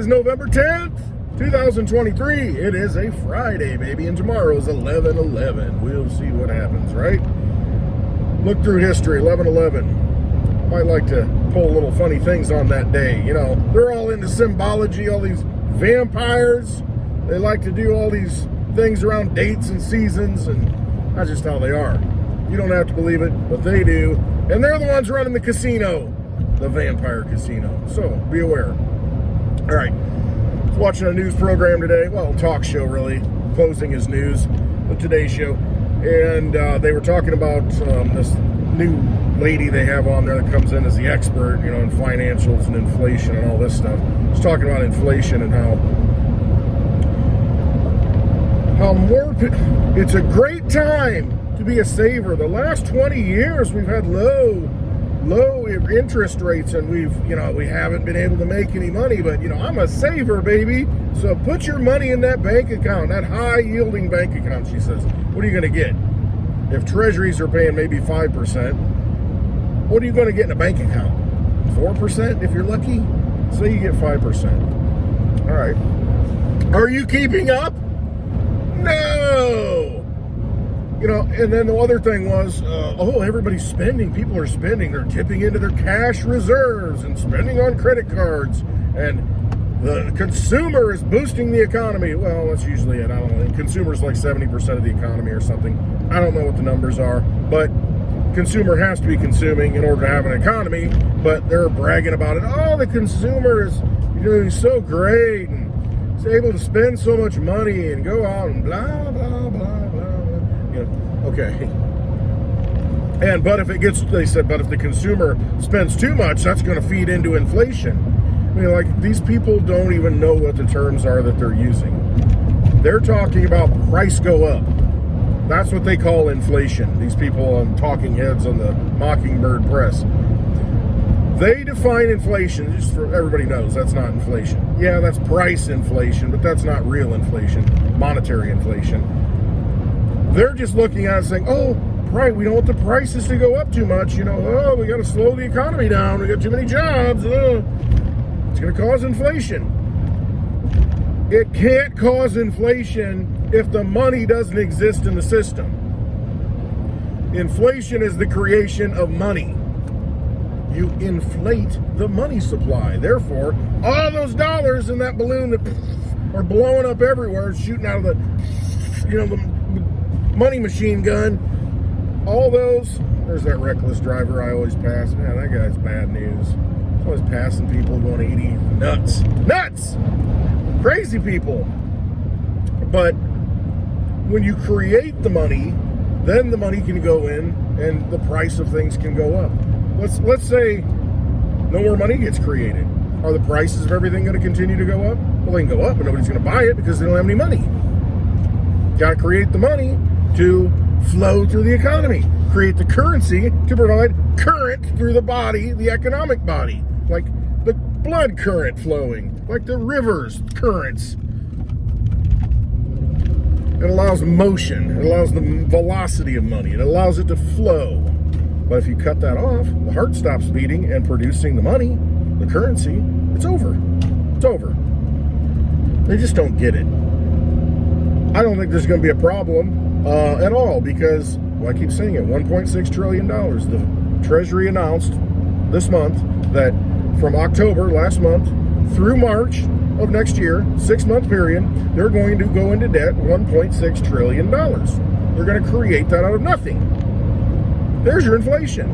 It's November 10th, 2023. It is a Friday, baby, and tomorrow is 11/11. We'll see what happens, right? Look through history, 11/11. Might like to pull little funny things on that day. You know, they're all into symbology, all these vampires. They like to do all these things around dates and seasons, and that's just how they are. You don't have to believe it, but they do. And they're the ones running the casino, the vampire casino. So be aware. All right, I was watching a news program today, well, talk show really, closing is news, the Today Show, and they were talking about this new lady they have on there that comes in as the expert, you know, in financials and inflation and all this stuff. It's talking about inflation and how more, it's a great time to be a saver. The last 20 years we've had low interest rates, and we haven't been able to make any money, but I'm a saver, baby. So put your money in that bank account, that high yielding bank account, she says. What are you going to get? If treasuries are paying maybe 5%, what are you going to get in a bank account? 4% if you're lucky? Say you get 5%. All right. Are you keeping up? No! And then the other thing was, everybody's spending. People are spending. They're tipping into their cash reserves and spending on credit cards. And the consumer is boosting the economy. Well, that's usually it. I don't know. Consumer's like 70% of the economy or something. I don't know what the numbers are. But consumer has to be consuming in order to have an economy. But they're bragging about it. Oh, the consumer is doing so great and is able to spend so much money and go out and blah, blah, blah. Okay. But if the consumer spends too much, that's going to feed into inflation. I mean, like, these people don't even know what the terms are that they're using. They're talking about price go up. That's what they call inflation. These people on talking heads on the Mockingbird Press. They define inflation, just so everybody knows, that's not inflation. Yeah, that's price inflation, but that's not real inflation, monetary inflation. They're just looking at it saying, right, we don't want the prices to go up too much. We got to slow the economy down. We got too many jobs. It's going to cause inflation. It can't cause inflation if the money doesn't exist in the system. Inflation is the creation of money. You inflate the money supply. Therefore, all those dollars in that balloon that are blowing up everywhere, shooting out of the money machine gun, all those. There's that reckless driver I always pass. Man, that guy's bad news. He's always passing people going 80. Nuts, crazy people. But when you create the money, then the money can go in and the price of things can go up. Let's say no more money gets created. Are the prices of everything going to continue to go up? Well, they can go up, but nobody's going to buy it because they don't have any money. Got to create the money to flow through the economy. Create the currency to provide current through the body, the economic body. Like the blood current flowing, like the rivers currents. It allows motion. It allows the velocity of money. It allows it to flow. But if you cut that off, the heart stops beating and producing the money, the currency, it's over. It's over. They just don't get it. I don't think there's going to be a problem at all because, I keep saying it, $1.6 trillion. The Treasury announced this month that from October last month through March of next year, 6-month period, they're going to go into debt $1.6 trillion. They're going to create that out of nothing. There's your inflation.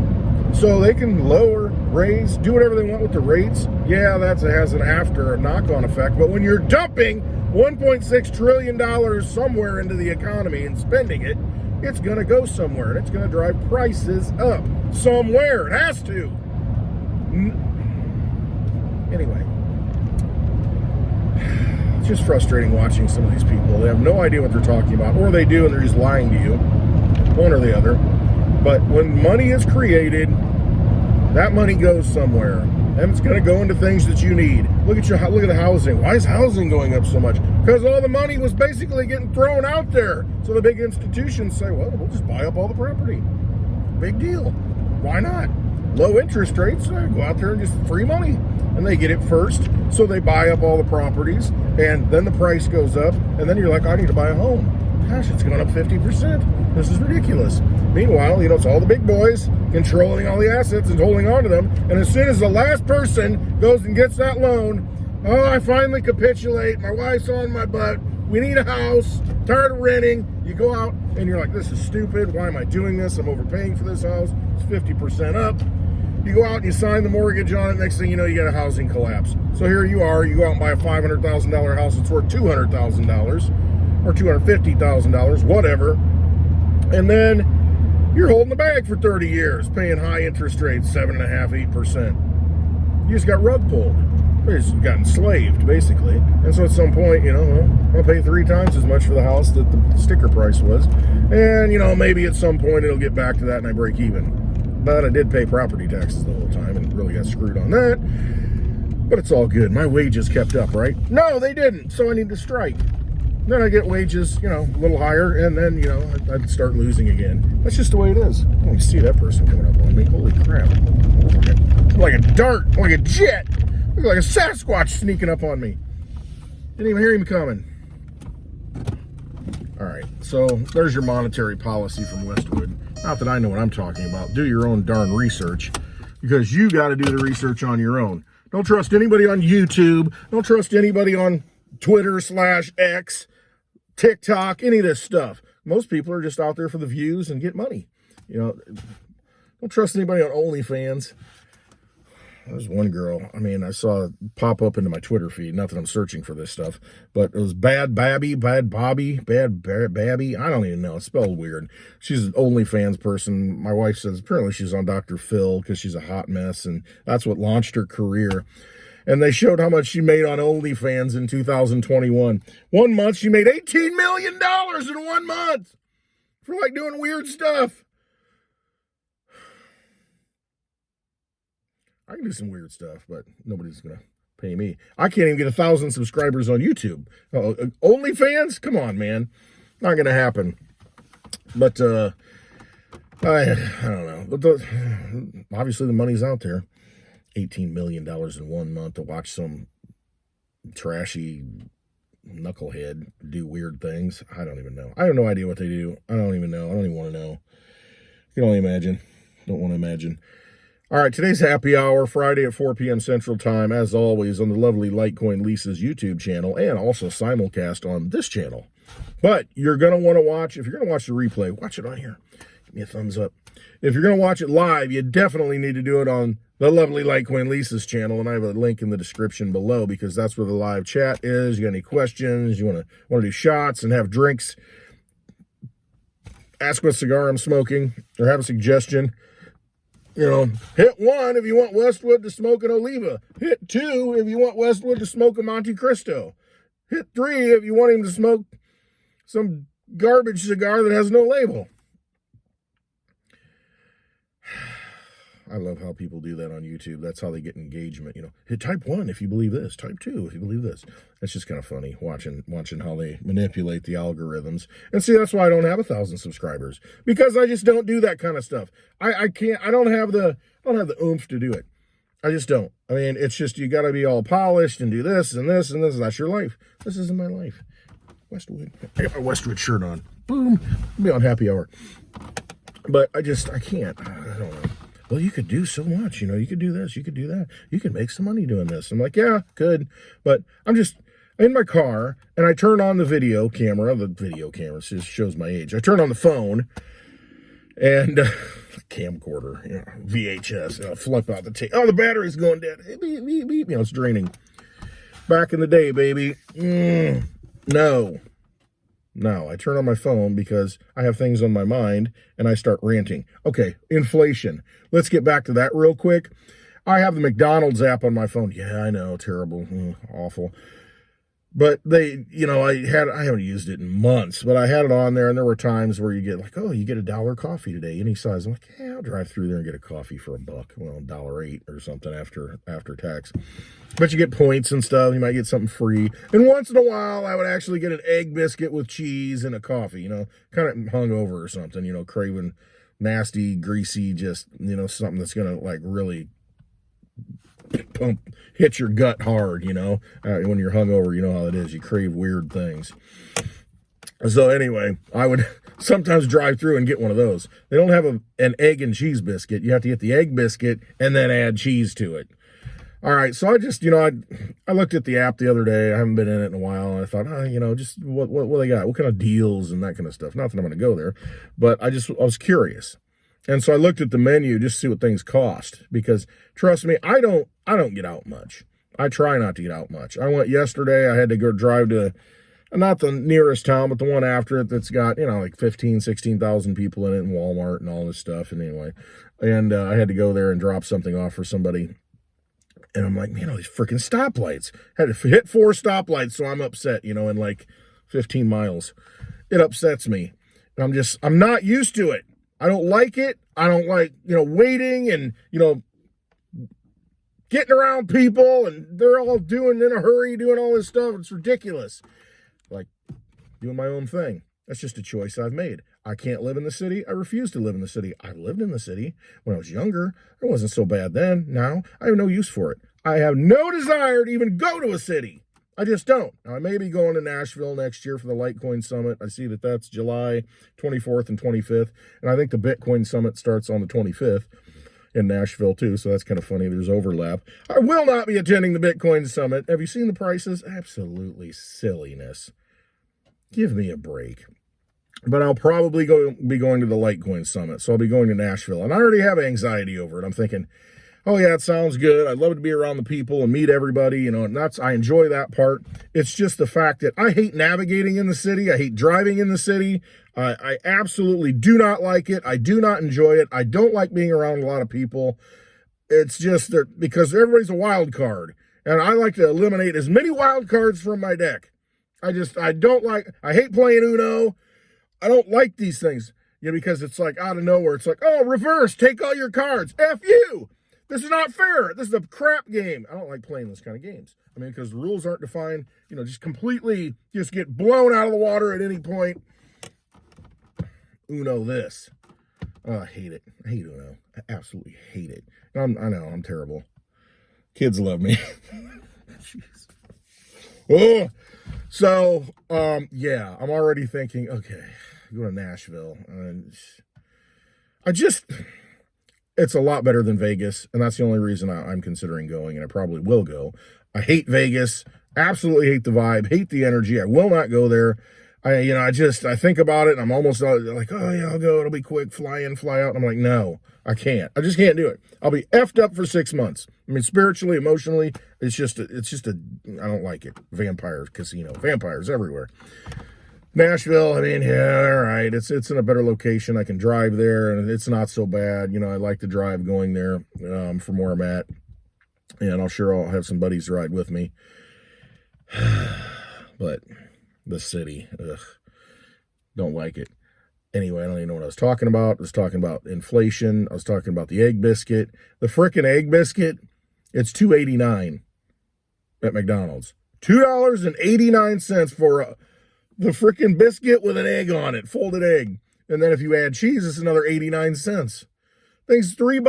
So they can lower, raise, do whatever they want with the rates. Yeah, that has a knock-on effect. But when you're dumping $1.6 trillion somewhere into the economy and spending it, it's going to go somewhere. And it's going to drive prices up somewhere. It has to. Anyway. It's just frustrating watching some of these people. They have no idea what they're talking about. Or they do and they're just lying to you. One or the other. But when money is created, that money goes somewhere. And it's going to go into things that you need. Look at the housing. Why is housing going up so much? Because all the money was basically getting thrown out there. So the big institutions say, well, we'll just buy up all the property. Big deal. Why not? low interest rates, go out there and just free money. And they get it first, so they buy up all the properties, and then the price goes up, and then you're like, I need to buy a home. Gosh, it's going up 50%. This is ridiculous. Meanwhile, it's all the big boys controlling all the assets and holding on to them. And as soon as the last person goes and gets that loan, oh, I finally capitulate. My wife's on my butt. We need a house. Tired of renting. You go out and you're like, this is stupid. Why am I doing this? I'm overpaying for this house. It's 50% up. You go out and you sign the mortgage on it. Next thing you know, you get a housing collapse. So here you are. You go out and buy a $500,000 house. It's worth $200,000 or $250,000, whatever. And then you're holding the bag for 30 years, paying high interest rates, 7.5%, 8%. You just got rug pulled. You just got enslaved, basically. And so at some point, I'll pay 3 times as much for the house that the sticker price was. And, maybe at some point it'll get back to that and I break even. But I did pay property taxes the whole time and really got screwed on that. But it's all good. My wages kept up, right? No, they didn't. So I need to strike. Then I get wages, a little higher, and then, I'd start losing again. That's just the way it is. Oh, you see that person coming up on me. Holy crap. Like a dart, like a jet. Like a Sasquatch sneaking up on me. Didn't even hear him coming. All right, so there's your monetary policy from Westwood. Not that I know what I'm talking about. Do your own darn research, because you got to do the research on your own. Don't trust anybody on YouTube. Don't trust anybody on Twitter/X, TikTok, any of this stuff. Most people are just out there for the views and get money. Don't trust anybody on OnlyFans. There's one girl, I saw it pop up into my Twitter feed. Not that I'm searching for this stuff, but it was Bad Bobby, I don't even know. It's spelled weird. She's an OnlyFans person. My wife says apparently she's on Dr. Phil because she's a hot mess, and that's what launched her career. And they showed how much she made on OnlyFans in 2021. 1 month, she made $18 million in 1 month for doing weird stuff. I can do some weird stuff, but nobody's going to pay me. I can't even get 1,000 subscribers on YouTube. OnlyFans? Come on, man. Not going to happen. But I don't know. But obviously the money's out there. $18 million in 1 month to watch some trashy knucklehead do weird things. I don't even know. I have no idea what they do. I don't even know. I don't even want to know. You can only imagine. Don't want to imagine. All right, today's happy hour, Friday at 4 p.m. Central Time, as always, on the lovely Litecoin Lisa's YouTube channel, and also simulcast on this channel. But you're going to want to watch, if you're going to watch the replay, watch it on here. Give me a thumbs up. If you're going to watch it live, you definitely need to do it on the lovely Litecoin Lisa's channel, and I have a link in the description below because that's where the live chat is. You got any questions, you want to do shots and have drinks, ask what cigar I'm smoking, or have a suggestion. Hit 1 if you want Westwood to smoke an Oliva. Hit 2 if you want Westwood to smoke a Monte Cristo. Hit 3 if you want him to smoke some garbage cigar that has no label. I love how people do that on YouTube. That's how they get engagement. Hit type 1 if you believe this, type 2 if you believe this. It's just kind of funny watching how they manipulate the algorithms. And see, that's why I don't have 1,000 subscribers, because I just don't do that kind of stuff. I can't. I don't have the oomph to do it. I just don't. It's just you got to be all polished and do this and this and this. And that's your life. This isn't my life. Westwood. I got my Westwood shirt on. Boom. I'll be on happy hour. But I can't. I don't know. Well, you could do so much, you could do this, you could do that. You could make some money doing this. I'm like, yeah, good. But I'm just in my car and I turn on the video camera. The video camera just shows my age. I turn on the phone and camcorder, VHS, flip out the tape. Oh, the battery's going dead. Beep, beep, beep. It's draining. Back in the day, baby. No, I turn on my phone because I have things on my mind and I start ranting. Okay, inflation. Let's get back to that real quick. I have the McDonald's app on my phone. Yeah, I know, terrible, awful. But I haven't used it in months, but I had it on there, and there were times where you get you get $1 coffee today, any size. I'm like, yeah, I'll drive through there and get a coffee for $1. Well, $1.08 or something after tax. But you get points and stuff. You might get something free. And once in a while, I would actually get an egg biscuit with cheese and a coffee, kind of hungover or something, craving nasty, greasy, just, something that's going to like really hit your gut hard, when you're hungover, you know how it is. You crave weird things. So anyway, I would sometimes drive through and get one of those. They don't have an egg and cheese biscuit. You have to get the egg biscuit and then add cheese to it. All right, so I just, I looked at the app the other day. I haven't been in it in a while, and I thought, just what they got? What kind of deals and that kind of stuff? Not that I'm going to go there, but I was curious. And so I looked at the menu just to see what things cost, because trust me, I don't get out much. I try not to get out much. I went yesterday. I had to go drive to not the nearest town, but the one after it that's got, like 15, 16,000 people in it, and Walmart and all this stuff. And anyway, I had to go there and drop something off for somebody. And I'm like, man, all these freaking stoplights. Had to hit 4 stoplights, so I'm upset, in like 15 miles. It upsets me. And I'm not used to it. I don't like it. I don't like, waiting and, getting around people, and they're all doing in a hurry, doing all this stuff. It's ridiculous. Like doing my own thing. That's just a choice I've made. I can't live in the city. I refuse to live in the city. I lived in the city when I was younger. It wasn't so bad then. Now I have no use for it. I have no desire to even go to a city. I just don't. Now, I may be going to Nashville next year for the Litecoin Summit. I see that that's July 24th and 25th. And I think the Bitcoin Summit starts on the 25th in Nashville too. So that's kind of funny. There's overlap. I will not be attending the Bitcoin Summit. Have you seen the prices? Absolutely silliness. Give me a break. But I'll probably be going to the Litecoin Summit. So I'll be going to Nashville. And I already have anxiety over it. I'm thinking, oh yeah, it sounds good. I'd love to be around the people and meet everybody, and I enjoy that part. It's just the fact that I hate navigating in the city. I hate driving in the city. I absolutely do not like it. I do not enjoy it. I don't like being around a lot of people. It's just that because everybody's a wild card, and I like to eliminate as many wild cards from my deck. I hate playing Uno. I don't like these things, because it's like out of nowhere. It's like, oh, reverse, take all your cards. F you. This is not fair. This is a crap game. I don't like playing those kind of games. Because the rules aren't defined, just completely just get blown out of the water at any point. Uno this. Oh, I hate it. I hate Uno. I absolutely hate it. I know, I'm terrible. Kids love me. Jeez. Oh, so, yeah, I'm already thinking, okay, go to Nashville. It's a lot better than Vegas, and that's the only reason I'm considering going, and I probably will go. I hate Vegas, absolutely hate the vibe, hate the energy. I will not go there. I think about it, and I'm almost like, oh yeah, I'll go. It'll be quick, fly in, fly out. And I'm like, no, I can't. I just can't do it. I'll be effed up for 6 months. Spiritually, emotionally, I don't like it. Vampires, casino, vampires everywhere. Nashville, yeah, all right. It's in a better location. I can drive there, and it's not so bad. I like to drive going there from where I'm at. And I'll have some buddies ride with me. But the city, don't like it. Anyway, I don't even know what I was talking about. I was talking about inflation. I was talking about the egg biscuit. The frickin' egg biscuit, it's $2.89 at McDonald's. $2.89 for the frickin' biscuit with an egg on it, folded egg. And then if you add cheese, it's another 89 cents. Things $3,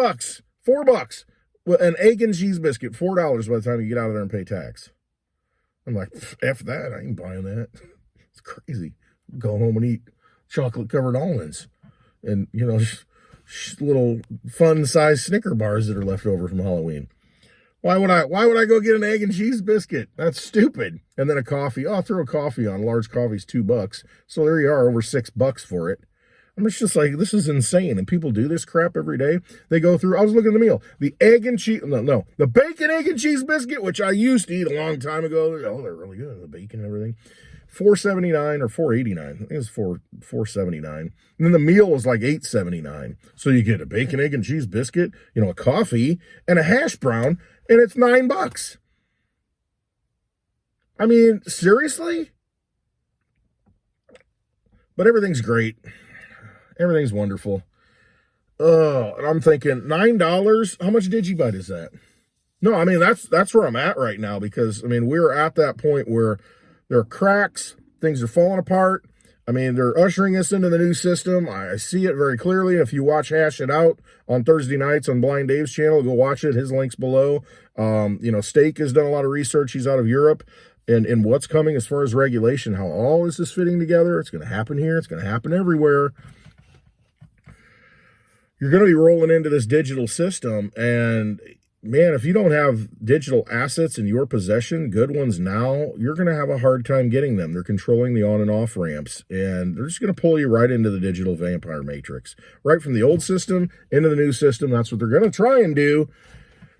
$4. Well, an egg and cheese biscuit, $4 by the time you get out of there and pay tax. I'm like, F that. I ain't buying that. It's crazy. Go home and eat chocolate-covered almonds. And, little fun-sized Snicker bars that are left over from Halloween. Why would I go get an egg and cheese biscuit? That's stupid. And then a coffee. Oh, I'll throw a coffee on. Large coffee's $2. So there you are, over $6 for it. It's just like, this is insane. And people do this crap every day. They go through, I was looking at the meal. The egg and cheese, the bacon, egg, and cheese biscuit, which I used to eat a long time ago. Oh, they're really good. The bacon and everything. $4.79 or $4.89. I think it was $4.79. And then the meal was like $8.79. So you get a bacon, egg, and cheese biscuit, a coffee, and a hash brown, and it's $9. Seriously? But everything's great. Everything's wonderful. And I'm thinking, $9? How much Digibyte is that? No, that's where I'm at right now, because we're at that point where there are cracks, things are falling apart. I mean, they're ushering us into the new system. I see it very clearly. If you watch Hash It Out on Thursday nights on Blind Dave's channel, go watch it. His link's below. Steak has done a lot of research. He's out of Europe. And what's coming as far as regulation, how all this is fitting together. It's going to happen here. It's going to happen everywhere. You're going to be rolling into this digital system, and man, if you don't have digital assets in your possession, good ones now, you're going to have a hard time getting them. They're controlling the on and off ramps, and they're just going to pull you right into the digital vampire matrix. Right from the old system into the new system, that's what they're going to try and do.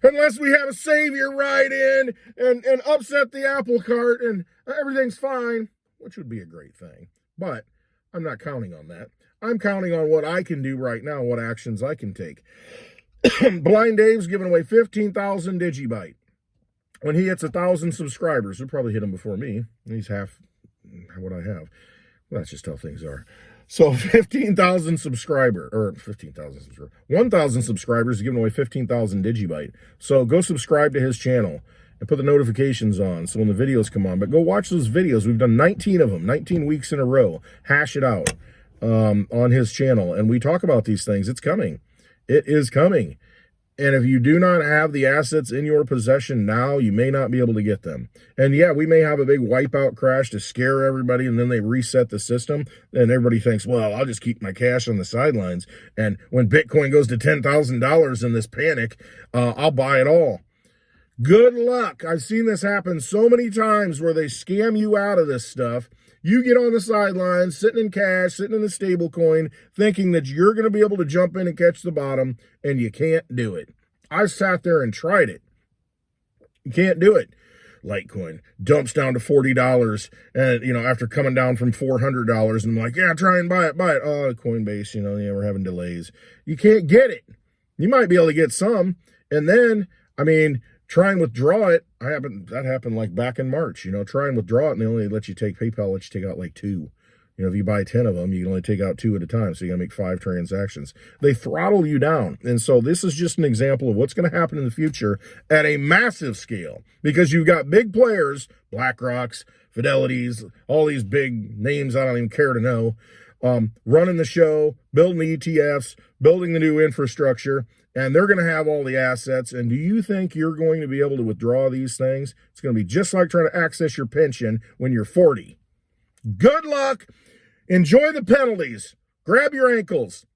Unless we have a savior ride in and upset the apple cart and everything's fine, which would be a great thing. But I'm not counting on that. I'm counting on what I can do right now, what actions I can take. Blind Dave's giving away 15,000 Digibyte. When he hits 1,000 subscribers, he'll probably hit him before me. He's half what I have. Well, that's just how things are. So 15,000 subscribers, or 15,000 subscribers, 1,000 subscribers is giving away 15,000 Digibyte. So go subscribe to his channel and put the notifications on so when the videos come on. But go watch those videos. We've done 19 of them, 19 weeks in a row. Hash It Out on his channel. And we talk about these things. It's coming. It is coming. And if you do not have the assets in your possession now, you may not be able to get them. And yeah, we may have a big wipeout crash to scare everybody, and then they reset the system, and everybody thinks, well, I'll just keep my cash on the sidelines. And when Bitcoin goes to $10,000 in this panic, I'll buy it all. Good luck. I've seen this happen so many times where they scam you out of this stuff. You get on the sidelines, sitting in cash, sitting in the stable coin, thinking that you're going to be able to jump in and catch the bottom, and you can't do it. I sat there and tried it. You can't do it. Litecoin dumps down to $40, and after coming down from $400, and I'm like, yeah, try and buy it. Oh, Coinbase, we're having delays. You can't get it. You might be able to get some, and then, try and withdraw it. That happened like back in March. Try and withdraw it, and they only let you take PayPal, let you take out like 2. If you buy 10 of them, you can only take out 2 at a time, so you got to make 5 transactions. They throttle you down, and so this is just an example of what's going to happen in the future at a massive scale, because you've got big players, BlackRocks, Fidelities, all these big names I don't even care to know, running the show, building the ETFs, building the new infrastructure, and they're going to have all the assets. And do you think you're going to be able to withdraw these things? It's going to be just like trying to access your pension when you're 40. Good luck. Enjoy the penalties. Grab your ankles.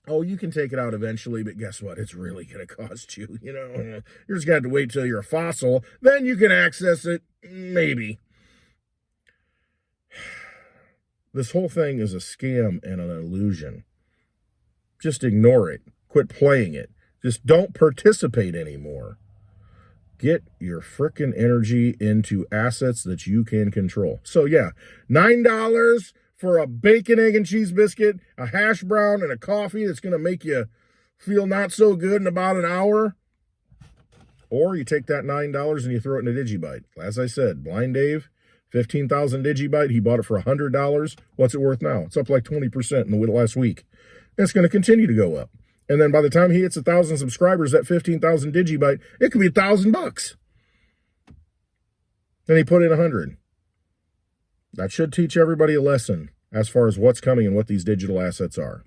Oh, you can take it out eventually, but guess what? It's really going to cost you. You're just going to have to wait till you're a fossil. Then you can access it, maybe. This whole thing is a scam and an illusion. Just ignore it. Quit playing it. Just don't participate anymore. Get your frickin' energy into assets that you can control. So yeah, $9 for a bacon, egg, and cheese biscuit, a hash brown, and a coffee that's going to make you feel not so good in about an hour. Or you take that $9 and you throw it in a Digibyte. As I said, Blind Dave, 15,000 Digibyte. He bought it for $100. What's it worth now? It's up like 20% in the last week. And it's going to continue to go up. And then by the time he hits 1,000 subscribers, that 15,000 Digibyte, it could be $1,000. Then he put in 100. That should teach everybody a lesson as far as what's coming and what these digital assets are.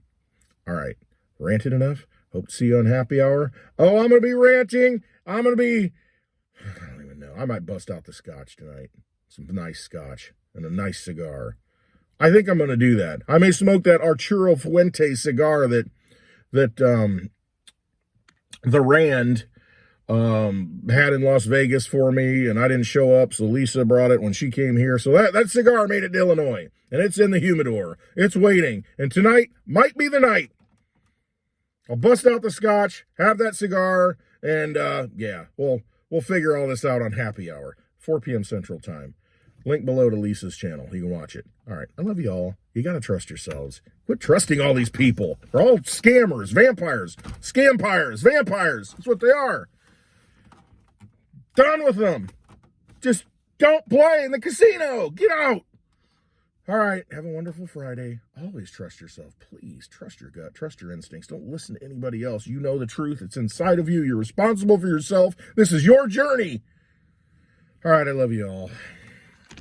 All right, ranted enough. Hope to see you on Happy Hour. Oh, I'm going to be ranting. I don't even know. I might bust out the scotch tonight. Some nice scotch and a nice cigar. I think I'm going to do that. I may smoke that Arturo Fuente cigar that the Rand had in Las Vegas for me, and I didn't show up, so Lisa brought it when she came here. So that cigar made it to Illinois, and it's in the humidor. It's waiting, and tonight might be the night. I'll bust out the scotch, have that cigar, and yeah, we'll figure all this out on Happy Hour, 4 p.m. Central Time. Link below to Lisa's channel. You can watch it. All right. I love you all. You got to trust yourselves. Quit trusting all these people. They're all scammers, vampires, scampires, vampires. That's what they are. Done with them. Just don't play in the casino. Get out. All right. Have a wonderful Friday. Always trust yourself. Please trust your gut. Trust your instincts. Don't listen to anybody else. You know the truth. It's inside of you. You're responsible for yourself. This is your journey. All right. I love you all.